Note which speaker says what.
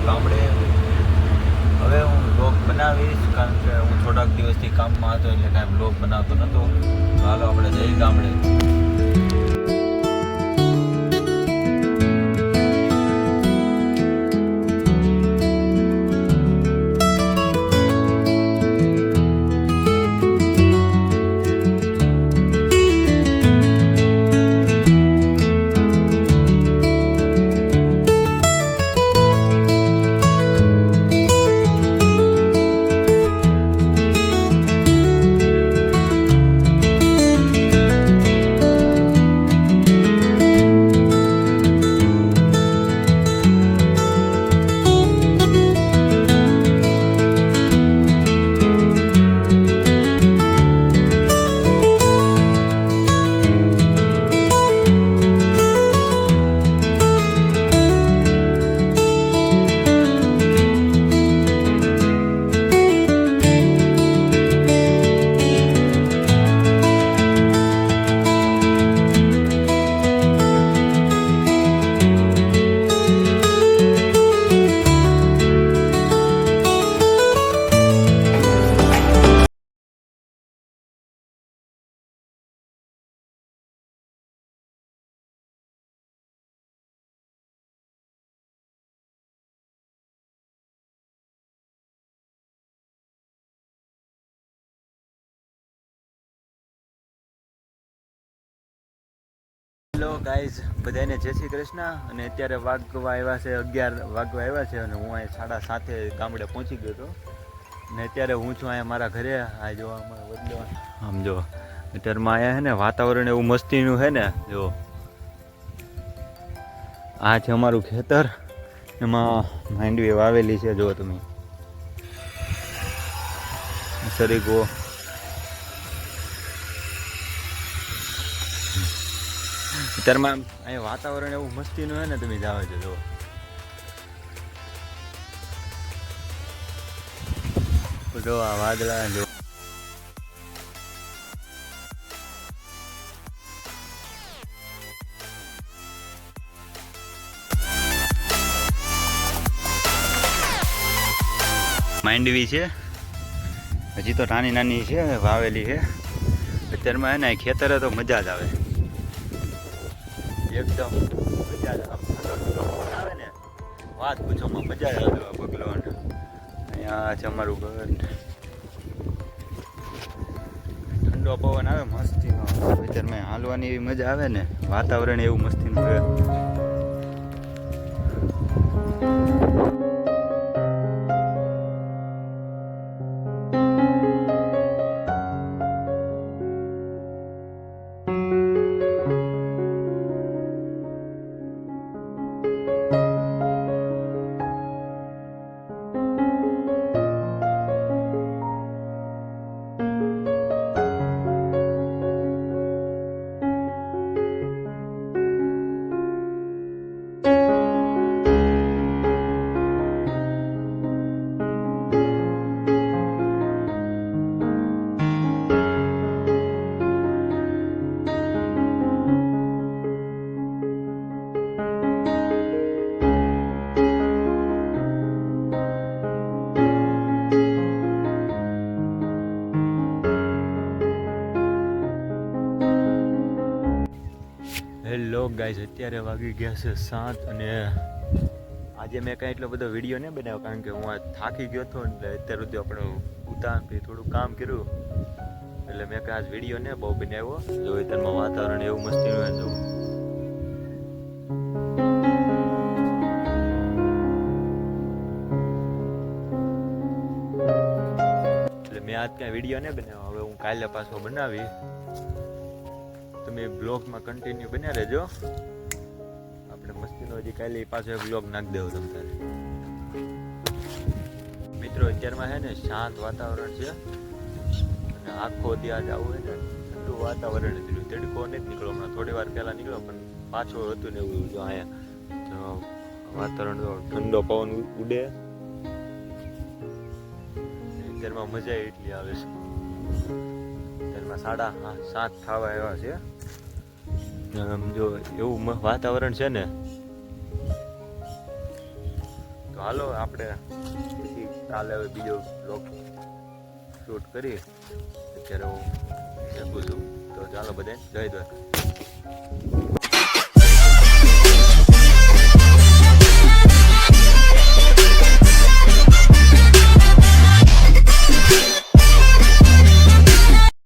Speaker 1: ગામડે. હવે હું વ્લોગ બનાવીશ કારણ કે હું થોડાક દિવસથી કામમાં હતો એટલે કાંઈ વ્લોગ બનાવતો નહોતો. તો હાલો આપણે જઈએ ગામડે. હેલો ગાઈઝ, બધાને જય શ્રી કૃષ્ણ. અને અત્યારે વાગવા આવ્યા છે 11 વાગવા આવ્યા છે અને હું અહીં 7:30 ગામડે પહોંચી ગયો હતો. ને અત્યારે હું છું અહીંયા મારા ઘરે. આ જો બદલો આમ જો અત્યારમાં અહીંયા છે ને વાતાવરણ એવું મસ્તીનું છે ને. જો આ છે અમારું ખેતર, એમાં માંડવી વાવેલી છે. જો તમે સરીગો અત્યારમાં અહીંયા વાતાવરણ એવું મસ્તીનું છે ને. તમે જાઓ છો જો જો આ વાદળા જો. માંડવી છે હજી તો નાની નાની છે, વાવેલી છે. અત્યારમાં છે ને ખેતરે તો મજા જ આવે એકદમ. મજા જ આવે ને, વાત પૂછોમાં મજા જ આવે. બગલો અહીંયા છે અમારું ઘર. ઠંડો પવન આવે મસ્તીનો. અત્યારમાં હાલવાની એવી મજા આવે ને, વાતાવરણ એવું મસ્તીનું છે. હેલો ગાઈઝ, અત્યારે વાગી ગયા છે 7 અને આજે મેં કાંઈ એટલો બધો વિડીયો નહીં બનાવ્યો કારણ કે હું આ થાકી ગયો હતો. એટલે અત્યાર સુધી આપણે ઉતાવળથી થોડું કામ કર્યું એટલે મેં કાંઈ આજ વિડીયો ને બહુ બનાવ્યો. જો અત્યારમાં વાતાવરણ એવું મસ્તીનું હોય જો. એટલે મેં આજ કાંઈ વિડીયો નહીં બનાવ્યો. હવે હું કાલે પાછો બનાવી. તમે બ્લોગમાં કન્ટિન્યુ બન્યા રહેજો. આપણે મસ્તીનો હજી કાલે પાછો એક બ્લોગ નાખી દેવો તમ તારે. મિત્રો અત્યારમાં છે ને શાંત વાતાવરણ છે અને આખો ત્યાં જવું હોય ને ઠંડુ વાતાવરણ હતું. તડકો નથી નીકળ્યો હમણાં, થોડી વાર પહેલાં નીકળ્યો પણ પાછો હતું ને એવું. જો અહીંયા વાતાવરણ તો ઠંડો પવન ઉડે. અત્યારમાં મજા એટલી આવે છે. અત્યારમાં 7:30 થવા આવ્યા છે. જો એવું વાતાવરણ છે ને તો હાલો આપણે પછી કાલે હવે બીજો બ્લોગ શૂટ કરી. અત્યારે હું શકું છું. તો ચાલો બધા જય દ્વારકા.